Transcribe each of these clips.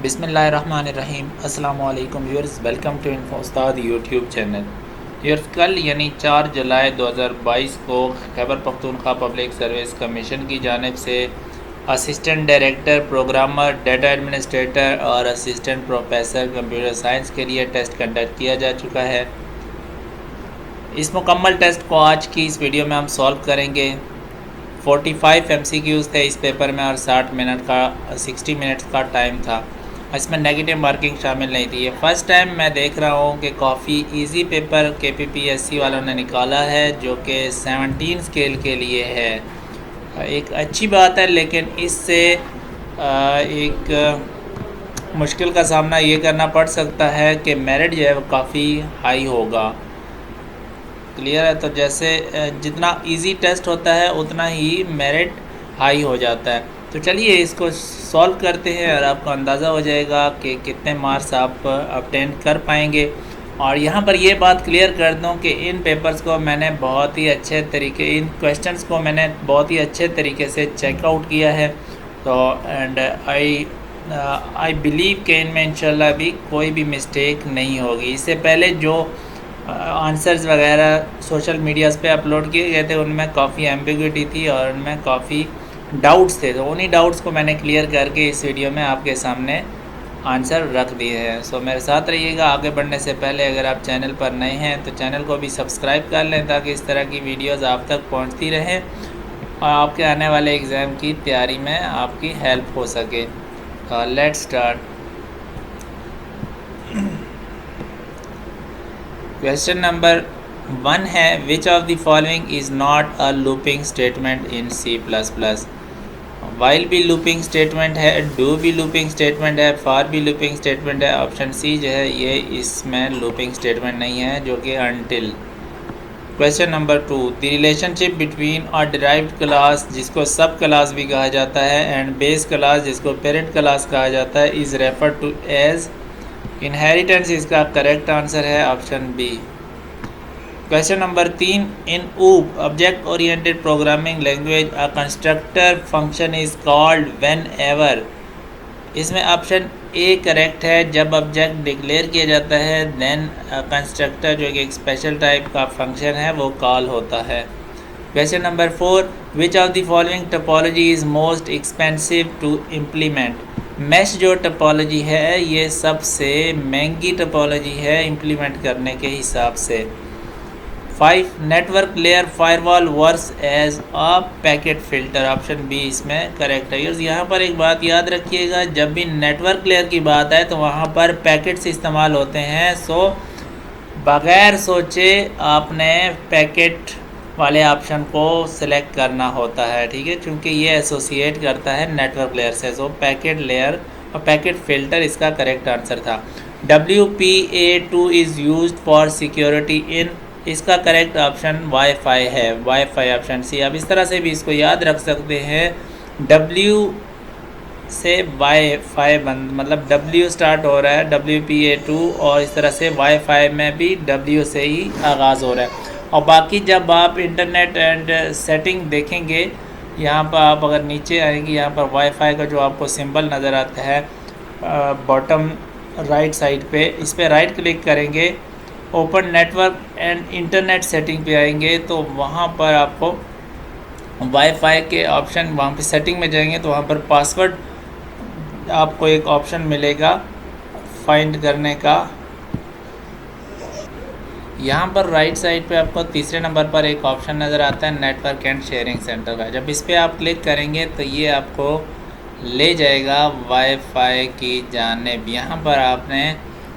बिस्मिल्लाहिर्रहमानिर्रहीम अस्सलाम वालेकुम viewers, welcome to info Ustad YouTube channel. Viewers, कल यानी 4 जुलाई 2022 को Khyber Pakhtunkhwa public service commission की जानिब से assistant director programmer, data administrator और असिस्टेंट प्रोफेसर कंप्यूटर साइंस के लिए टेस्ट कंडक्ट किया जा चुका है। इस मुकम्मल टेस्ट को आज की इस वीडियो में हम सॉल्व करेंगे। 45 MCQs थे इस पेपर में और 60 मिनट्स का टाइम था। इसमें नेगेटिव मार्किंग शामिल नहीं थी। ये फ़र्स्ट टाइम मैं देख रहा हूँ कि काफ़ी इजी पेपर KPPSC वालों ने निकाला है, जो कि 17 स्केल के लिए है। एक अच्छी बात है, लेकिन इससे एक मुश्किल का सामना ये करना पड़ सकता है कि मेरिट जो है वो काफ़ी हाई होगा। क्लियर है? तो जैसे जितना इजी टेस्ट होता है उतना ही मेरिट हाई हो जाता है। तो चलिए इसको सॉल्व करते हैं और आपको अंदाज़ा हो जाएगा कि कितने मार्क्स आप ऑब्टेन कर पाएंगे। और यहाँ पर ये बात क्लियर कर दूँ कि इन पेपर्स को मैंने बहुत ही अच्छे तरीके, इन क्वेश्चंस को मैंने बहुत ही अच्छे तरीके से चेकआउट किया है। तो एंड आई बिलीव कि इनमें इंशाल्लाह भी कोई भी मिस्टेक नहीं होगी। इससे पहले जो आंसर्स वगैरह सोशल मीडियाज़ पे अपलोड किए गए थे उनमें काफ़ी एम्बिग्विटी थी और उनमें काफ़ी डाउट्स थे। तो उन्हीं डाउट्स को मैंने क्लियर करके इस वीडियो में आपके सामने आंसर रख दिए हैं। सो मेरे साथ रहिएगा। आगे बढ़ने से पहले अगर आप चैनल पर नए हैं तो चैनल को भी सब्सक्राइब कर लें, ताकि इस तरह की वीडियोज़ आप तक पहुँचती रहें और आपके आने वाले एग्ज़ाम की तैयारी में आपकी हेल्प हो सके। Let's start. क्वेश्चन नंबर 1 है, which of the following is not a looping statement in C++। While भी लूपिंग स्टेटमेंट है, डू भी लूपिंग स्टेटमेंट है, फॉर भी लूपिंग स्टेटमेंट है। ऑप्शन सी जो है ये इसमें लूपिंग स्टेटमेंट नहीं है, जो कि until. Question number 2, the relationship between a derived class, जिसको सब क्लास भी कहा जाता है, एंड बेस क्लास, जिसको पेरेंट क्लास कहा जाता है, is refer to as inheritance. इसका करेक्ट आंसर है option B. Question number 3, in OOP object oriented programming language a constructor function is called whenever. इसमें ऑप्शन ए करेक्ट है। जब object declare किया जाता है देन कंस्ट्रक्टर, जो कि एक स्पेशल टाइप का फंक्शन है, वो कॉल होता है। Question number 4, which of the following topology is most expensive to implement. Mesh जो टोपोलॉजी है ये सबसे महंगी टोपोलॉजी है इम्प्लीमेंट करने के हिसाब से। 5, network layer firewall works as a packet filter. Option B इसमें करेक्ट है। यहाँ पर एक बात याद रखिएगा, जब भी नेटवर्क लेयर की बात आए तो वहाँ पर पैकेट्स इस्तेमाल होते हैं। सो बग़ैर सोचे आपने पैकेट वाले ऑप्शन को सिलेक्ट करना होता है, ठीक है, क्योंकि ये एसोसिएट करता है नेटवर्क लेयर से। सो पैकेट लेयर और पैकेट फ़िल्टर इसका करेक्ट आंसर था। WPA2 is used for security in. इसका करेक्ट ऑप्शन वाईफाई है, वाईफाई ऑप्शन सी। आप इस तरह से भी इसको याद रख सकते हैं, W से वाईफाई बंद, मतलब W स्टार्ट हो रहा है, WPA2, और इस तरह से वाईफाई में भी W से ही आगाज़ हो रहा है। और बाकी जब आप इंटरनेट एंड सेटिंग देखेंगे, यहाँ पर आप अगर नीचे आएंगे, यहाँ पर वाईफाई का जो आपको सिंबल नज़र आता है बॉटम राइट साइड पे, इस पर राइट क्लिक करेंगे, open network and internet setting पे आएंगे, तो वहाँ पर आपको वाईफाई के ऑप्शन, वहाँ पे सेटिंग में जाएंगे तो वहाँ पर पासवर्ड आपको एक ऑप्शन मिलेगा फाइंड करने का। यहाँ पर राइट साइड पे आपको तीसरे नंबर पर एक ऑप्शन नज़र आता है नेटवर्क एंड शेयरिंग सेंटर का। जब इस पर आप क्लिक करेंगे तो ये आपको ले जाएगा वाईफाई की जानिब। यहाँ पर आपने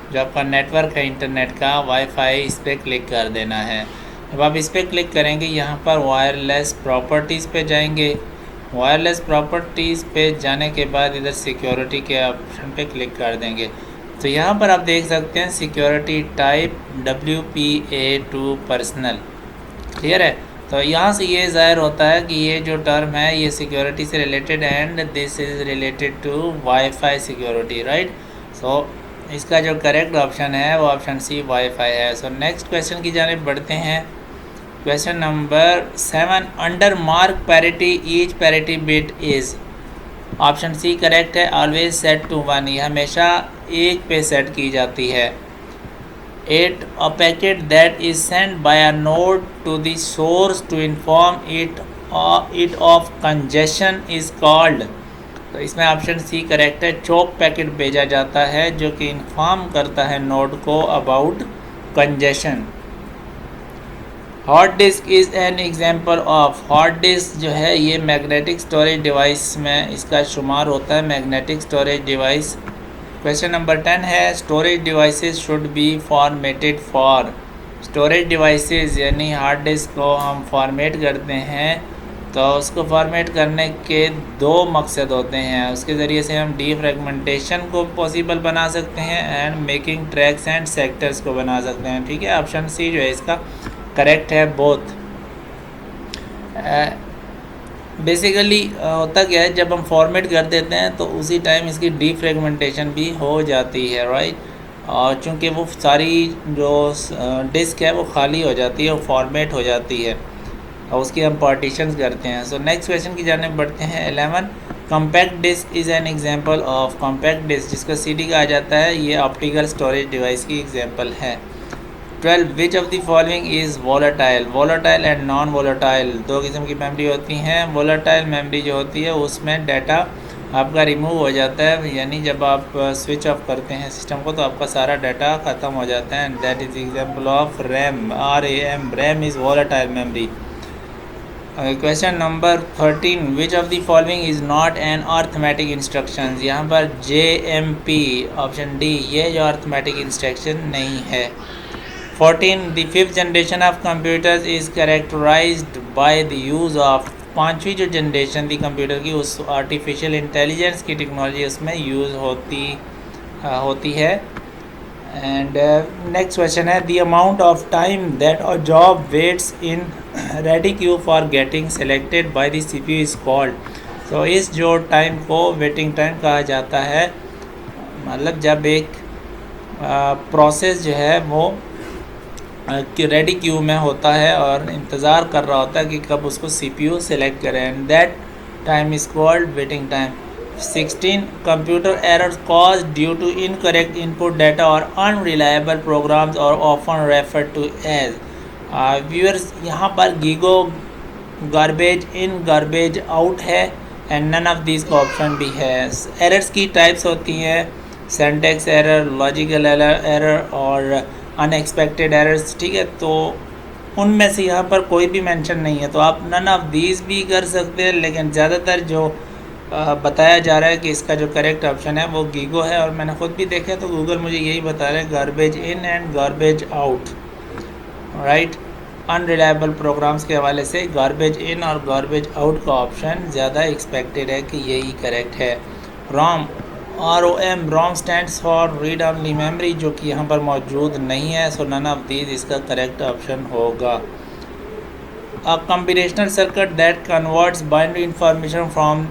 जो आपका नेटवर्क है इंटरनेट का, वाईफाई, इस पर क्लिक कर देना है। जब आप इस पर क्लिक करेंगे, यहाँ पर वायरलेस प्रॉपर्टीज़ पे जाएंगे। वायरलेस प्रॉपर्टीज़ पे जाने के बाद इधर सिक्योरिटी के ऑप्शन पे क्लिक कर देंगे, तो यहाँ पर आप देख सकते हैं security type WPA2 personal. Clear है? तो यहाँ से ये ज़ाहिर होता है कि ये जो टर्म है ये सिक्योरिटी से related and this is related to wifi security, right. So इसका जो करेक्ट ऑप्शन है वो ऑप्शन सी वाईफाई है। सो नेक्स्ट क्वेश्चन की जानिब बढ़ते हैं। Question number 7, under mark parity each parity bit is. Option C correct है, ऑलवेज सेट टू 1, ये हमेशा 1 पे सेट की जाती है। 8 a packet that is sent by a node to the source to inform it of congestion is called, तो इसमें option C correct है, चोक पैकेट भेजा जाता है जो कि इन्फॉर्म करता है नोड को about congestion. Hard disk is an example of, hard disk जो है ये मैग्नेटिक स्टोरेज डिवाइस में इसका शुमार होता है, magnetic storage device. Question number 10 है, storage devices should be formatted for, storage devices यानी हार्ड डिस्क को हम फॉर्मेट करते हैं तो उसको फॉर्मेट करने के 2 मकसद होते हैं, उसके ज़रिए से हम डीफ्रेगमेंटेशन को पॉसिबल बना सकते हैं and making tracks and sectors को बना सकते हैं। ठीक है, ऑप्शन सी जो है इसका करेक्ट है, बोथ। बेसिकली होता क्या है, जब हम फॉर्मेट कर देते हैं तो उसी टाइम इसकी डीफ्रेगमेंटेशन भी हो जाती है, राइट। और चूँकि वो सारी जो डिस्क है वो खाली हो जाती है, वो फॉर्मेट हो जाती है और उसकी हम पार्टीशंस करते हैं। सो नेक्स्ट क्वेश्चन की जाने बढ़ते हैं। 11 compact disc is an example of, compact disc जिसको सीडी कहा जाता है ये ऑप्टिकल स्टोरेज डिवाइस की एग्जांपल है। 12 which of the following is volatile, volatile and non volatile 2 किस्म की मेमोरी होती हैं। वोलेटाइल मेमोरी जो होती है उसमें डाटा आपका रिमूव हो जाता है, यानी जब आप स्विच ऑफ करते हैं सिस्टम को तो आपका सारा डाटा ख़त्म हो जाता है, and that is example of RAM, RAM, RAM is volatile memory. Question number 13 which of the following is not an arithmetic instructions, यहाँ पर JMP ऑप्शन डी ये जो अर्थमेटिक इंस्ट्रक्शन नहीं है। 14 the 5th generation of computers is characterised by the use of, 5वीं जो generation थी computer की उस आर्टिफिशियल इंटेलिजेंस की टेक्नोलॉजी उसमें यूज़ होती है। एंड नेक्स्ट क्वेश्चन है, the amount of time that a job waits in ready queue for getting selected by the CPU is called, तो इस जो टाइम को वेटिंग टाइम कहा जाता है, मतलब जब एक प्रोसेस जो है वो रेडी क्यू में होता है और इंतज़ार कर रहा होता है कि कब उसको CPU सेलेक्ट करें, and that time is called waiting time. 16 computer errors cause due to incorrect input data और अनरिलायबल प्रोग्राम्स और often refer to as, viewers यहाँ पर GIGO garbage in garbage out है एंड नन ऑफ दिस का option भी है। Errors की types होती हैं सिंटैक्स एरर, लॉजिकल एरर और अनएक्सपेक्टेड एरर्स, ठीक है, तो उनमें से यहाँ पर कोई भी मेंशन नहीं है, तो आप नन ऑफ दीज भी कर सकते हैं, लेकिन ज़्यादातर जो बताया जा रहा है कि इसका जो करेक्ट ऑप्शन है वो गीगो है, और मैंने खुद भी देखा तो गूगल मुझे यही बता रहा है garbage in and garbage out, right. Unreliable programs के हवाले से गार्बेज इन और गार्बेज आउट का ऑप्शन ज़्यादा एक्सपेक्टेड है कि यही करेक्ट है। ROM, ROM, ROM stands for read only memory, जो कि यहाँ पर मौजूद नहीं है, सो नन ऑफ दीज इसका करेक्ट ऑप्शन होगा। A combinational circuit that converts binary information from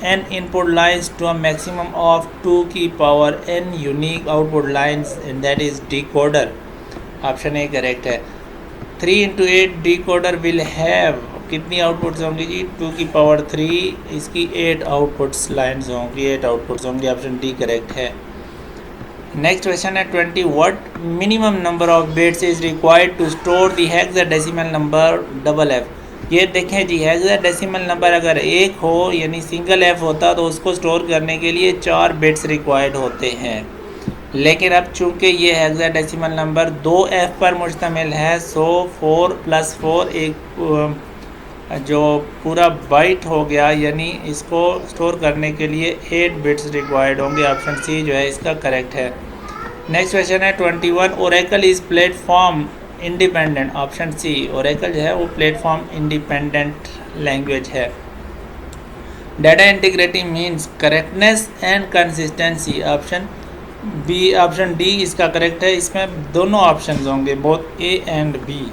n input lines to a maximum of 2 की power n unique output lines, and that is decoder, option A correct है। 3 into 8 decoder will have कितनी outputs होंगी जी, 2 की power 3, इसकी 8 outputs lines होंगी, 8 outputs होंगी, option D correct है। Next question है 20 what minimum number of bits is required to store the hexadecimal number FFF, ये देखें जी हेक्साडेसिमल नंबर अगर 1 हो यानी सिंगल F होता तो उसको स्टोर करने के लिए 4 बिट्स रिक्वायर्ड होते हैं, लेकिन अब चूंकि ये हेक्साडेसिमल नंबर 2F पर मुश्तमिल है, सो 4 + 4 एक जो पूरा बाइट हो गया, यानी इसको स्टोर करने के लिए 8 बिट्स रिक्वायर्ड होंगे, ऑप्शन सी जो है इसका करेक्ट है। नेक्स्ट क्वेश्चन है 21 Oracle is platform independent, option C Oracle जो है वो प्लेटफॉर्म इंडिपेंडेंट लैंग्वेज है। Data integrity means correctness and consistency, option B, option D इसका करेक्ट है, इसमें दोनों ऑप्शंस होंगे, both A and B.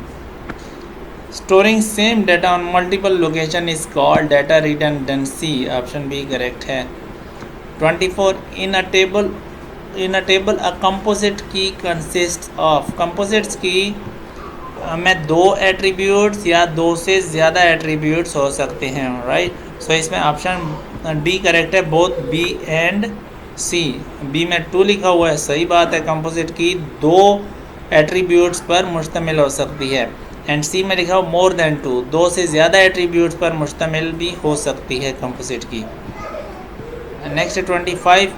Storing same data on multiple location is called data redundancy, option B correct है। 24 in a table a composite key consist of, composites की में 2 attributes या 2 से ज़्यादा एट्रीब्यूट्स हो सकते हैं, राइट। सो इसमें ऑप्शन डी करेक्ट है, both B and C. B में 2 लिखा हुआ है, सही बात है, कंपोजिट की 2 एट्रीब्यूट्स पर मुश्तमिल हो सकती है। एंड सी में लिखा हो मोर देन 2, 2 से ज़्यादा एट्रीब्यूट्स पर मुश्तमिल भी हो सकती है कंपोजिट की। Next 25,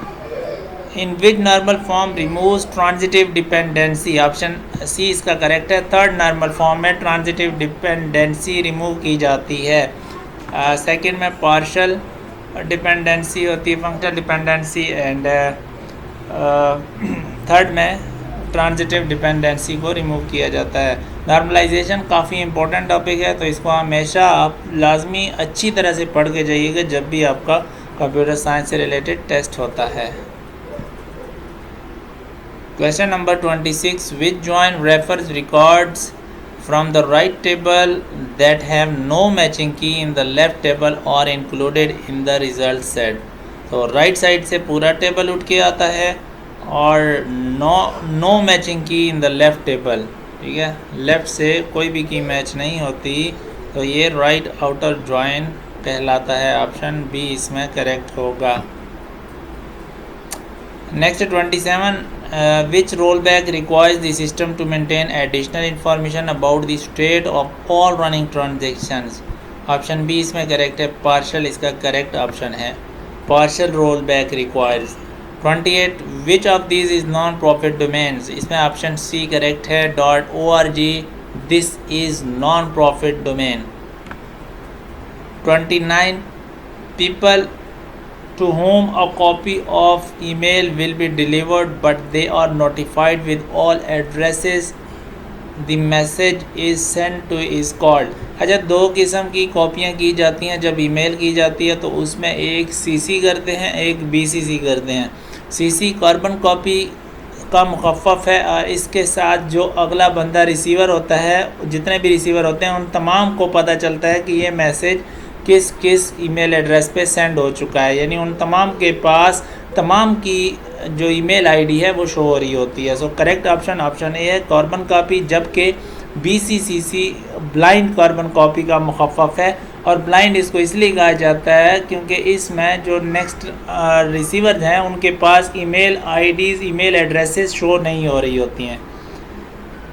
in which normal form removes transitive dependency. Option C इसका करेक्ट है, थर्ड नॉर्मल फॉर्म में ट्रांजिटिव डिपेंडेंसी रिमूव की जाती है। सेकंड में पार्शियल डिपेंडेंसी होती है, फंक्शनल डिपेंडेंसी, एंड थर्ड में ट्रांजिटिव डिपेंडेंसी को रिमूव किया जाता है। नॉर्मलाइजेशन काफ़ी इंपॉर्टेंट टॉपिक है, तो इसको हमेशा आप लाजमी अच्छी तरह से पढ़ के जाइएगा जब भी आपका कंप्यूटर साइंस से रिलेटेड टेस्ट होता है। Question number 26, which join refers records from the right table that have no matching key in the left table or included in the result set। तो राइट साइड से पूरा table उठ के आता है और नो मैचिंग की इन द लेफ़्ट टेबल, ठीक है, लेफ़्ट से कोई भी की मैच नहीं होती, तो ये राइट आउटर जॉइन कहलाता है। ऑप्शन बी इसमें करेक्ट होगा। Next 27, which rollback requires the system to maintain additional information about the state of all running transactions। Option B इसमें करेक्ट है, पार्शियल इसका करेक्ट ऑप्शन है, partial rollback requires. 28, which of these is non profit domains. इसमें option C correct है, .org this is non profit domain. 29, people to whom a copy of email will be delivered but they are notified with all addresses the message is sent to is called। अच्छा, 2 किस्म की कॉपियाँ की जाती हैं जब email की जाती है, तो उसमें एक सीसी करते हैं, एक बीसीसी करते हैं। सीसी कार्बन कॉपी का मुखफ़फ़ है, और इसके साथ जो अगला बंदा रिसीवर होता है, जितने भी रिसीवर होते हैं उन तमाम को पता चलता है कि ये मैसेज किस किस ईमेल एड्रेस पे सेंड हो चुका है, यानी उन तमाम के पास तमाम की जो ईमेल आईडी है वो शो हो रही होती है। So correct option option A है, कार्बन कॉपी, जबकि बीसीसीसी ब्लाइंड कार्बन कॉपी का मुखफ़फ़ है, और ब्लाइंड इसको इसलिए कहा जाता है क्योंकि इसमें जो नेक्स्ट रिसीवर हैं उनके पास email IDs, email addresses show नहीं हो रही होती हैं।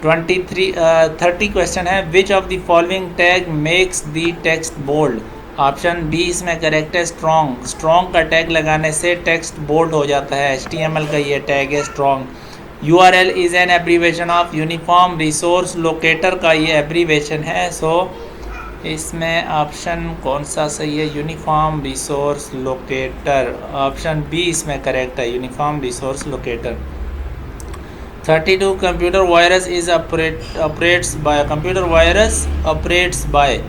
30 क्वेश्चन है, which of the following tag makes the text bold. Option B इसमें करेक्ट है, स्ट्रॉन्ग। स्ट्रॉन्ग का टैग लगाने से टेक्स्ट बोल्ड हो जाता है, HTML का ये टैग है strong. URL is an abbreviation of uniform resource locator का ये एब्रीवेशन है। सो इसमें ऑप्शन कौन सा सही है, uniform resource locator. Option B इसमें करेक्ट है, uniform resource locator. 32, computer virus is operates by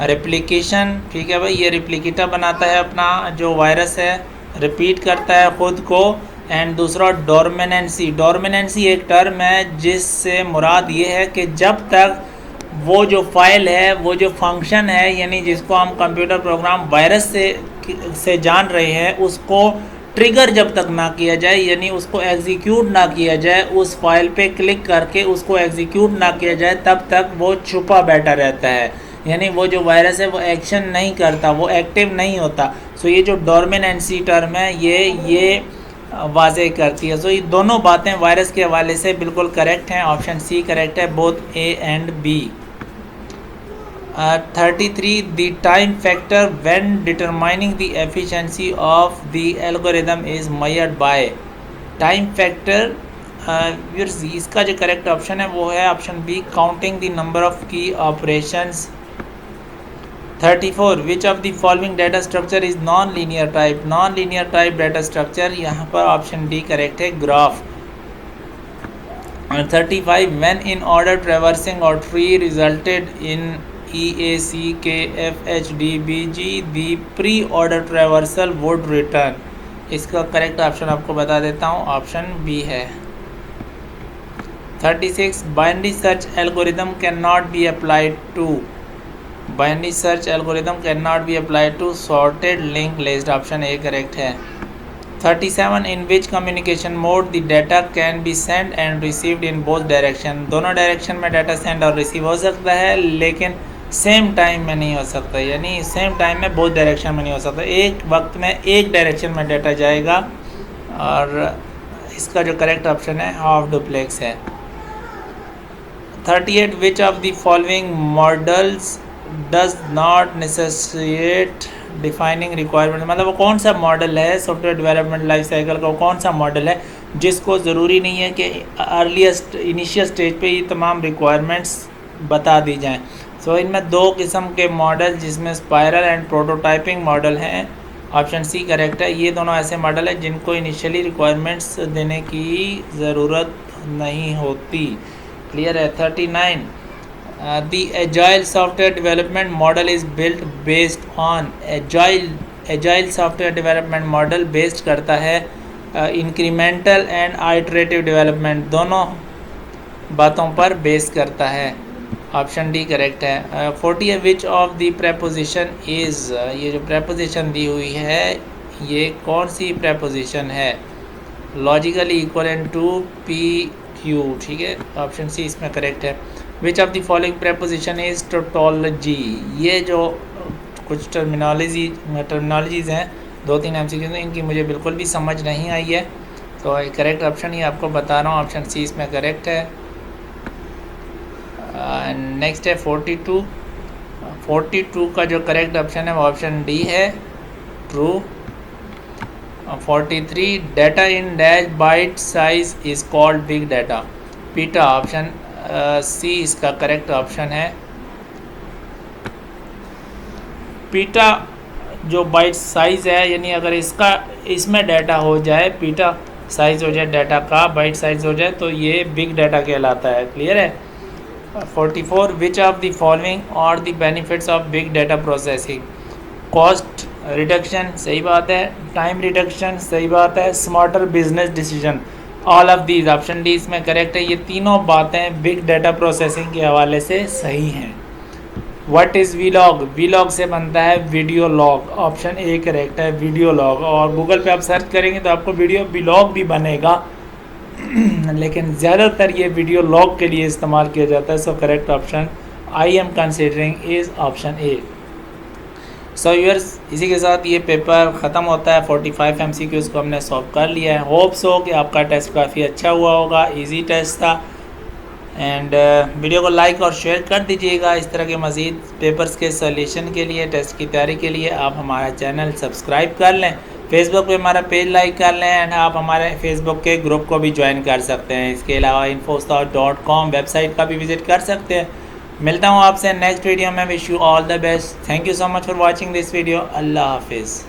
replication. ठीक है भाई, ये रेप्लिकेटर बनाता है अपना जो वायरस है, रिपीट करता है ख़ुद को। एंड दूसरा डोरमिनेंसी। डोरमिनेंसी एक टर्म है जिससे मुराद ये है कि जब तक वो जो फाइल है, वो जो फंक्शन है, यानी जिसको हम कंप्यूटर प्रोग्राम वायरस से जान रहे हैं, उसको ट्रिगर जब तक ना किया जाए, यानी उसको एग्जीक्यूट ना किया जाए, उस फाइल पे क्लिक करके उसको एग्जीक्यूट ना किया जाए, तब तक वो छुपा बैठा रहता है, यानी वो जो वायरस है वो एक्शन नहीं करता, वो एक्टिव नहीं होता। सो ये जो डोरमिनेंसी टर्म है ये वाज़े करती है। सो ये दोनों बातें वायरस के हवाले से बिल्कुल करेक्ट हैं, ऑप्शन सी करेक्ट है, both A and B. 33, the time factor when determining the efficiency of the algorithm is measured by. Time factor इसका जो करेक्ट ऑप्शन है वो है option B, counting the number of key operations. 34, which of the following data structure is non linear type. Non linear type data structure, यहाँ पर option D correct है, graph. 35, when in order traversing और tree resulted in EACKFHDBG the pre order traversal would return. इसका correct option आपको बता देता हूँ, option B है। 36, binary search algorithm can not be applied to. Binary search algorithm can not be applied to sorted link list, option A correct है। 37, in which communication mode the data can be send and received in both direction. दोनों direction में data send और receive हो सकता है, लेकिन same time में नहीं हो सकता, यानी सेम टाइम में बोथ डायरेक्शन में नहीं हो सकता, एक वक्त में एक डायरेक्शन में डाटा जाएगा। और इसका जो करेक्ट ऑप्शन है हाफ डुप्लेक्स है। 38 which of the following models does not necessitate defining requirement, मतलब वो कौन सा मॉडल है सॉफ्टवेयर डेवलपमेंट लाइफ साइकिल का, कौन सा मॉडल है जिसको ज़रूरी नहीं है कि अर्लीस्ट इनिशियल स्टेज पे ये तमाम रिक्वायरमेंट्स बता दी जाएं। सो इनमें दो किस्म के मॉडल जिसमें स्पायरल एंड प्रोटोटाइपिंग मॉडल हैं। ऑप्शन सी करेक्ट है। ये दोनों ऐसे मॉडल हैं जिनको इनिशियली रिक्वायरमेंट्स देने की ज़रूरत नहीं होती। क्लियर है। 39 the agile software development model is built based on agile software development model based करता है इंक्रीमेंटल एंड आइटरेटिव डेवलपमेंट, दोनों बातों पर बेस करता है। ऑप्शन डी करेक्ट है। 40 which of the preposition is, ये जो प्रेपोजिशन दी हुई है ये कौन सी प्रेपोजिशन है? Logically equivalent to P Q, ठीक है, ऑप्शन सी इसमें करेक्ट है। Which of the following preposition is tautology, ये जो कुछ टर्मिनोलॉजीज़ हैं 2-3 MCQ इनकी मुझे बिल्कुल भी समझ नहीं आई है, तो करेक्ट ऑप्शन ही आपको बता रहा हूँ, ऑप्शन सी इसमें करेक्ट है। नेक्स्ट है 42। 42 का जो करेक्ट ऑप्शन है वो ऑप्शन डी है, true. 43 data in dash byte size is called big data, peta, option C इसका करेक्ट ऑप्शन है। पीटा जो बाइट साइज़ है, यानी अगर इसमें डाटा हो जाए, पीटा साइज़ हो जाए डाटा का, बाइट साइज़ हो जाए, तो ये बिग डाटा कहलाता है। क्लियर है। 44 विच ऑफ द फॉलोइंग और the benefits of big data processing, cost reduction, सही बात है, टाइम रिडक्शन, सही बात है, smarter business decision, all of these, option D इसमें करेक्ट है। ये तीनों बातें बिग डाटा प्रोसेसिंग के हवाले से सही हैं। व्हाट इज़ वीलॉग, वीलॉग से बनता है video log, option A correct है, वीडियो लॉग। और गूगल पे आप सर्च करेंगे तो आपको वीडियो वीलॉग भी बनेगा लेकिन ज़्यादातर ये वीडियो लॉग के लिए इस्तेमाल किया जाता है। So correct option I am considering is option A. So viewers, इसी के साथ ये पेपर ख़त्म होता है। 45 MCQs को हमने सॉल्व कर लिया है। होप्स हो कि आपका टेस्ट काफ़ी अच्छा हुआ होगा, इजी टेस्ट था। एंड वीडियो को लाइक और शेयर कर दीजिएगा। इस तरह के मज़ीद पेपर्स के सॉल्यूशन के लिए, टेस्ट की तैयारी के लिए आप हमारा चैनल सब्सक्राइब कर लें, फेसबुक पे हमारा पेज लाइक कर लें, एंड आप हमारे फेसबुक के ग्रुप को भी ज्वाइन कर सकते हैं। इसके अलावा infostar.com वेबसाइट का भी विज़िट कर सकते हैं। मिलता हूँ आपसे नेक्स्ट वीडियो में। Wish you all the best. Thank you so much for watching this video. Allah हाफिज़।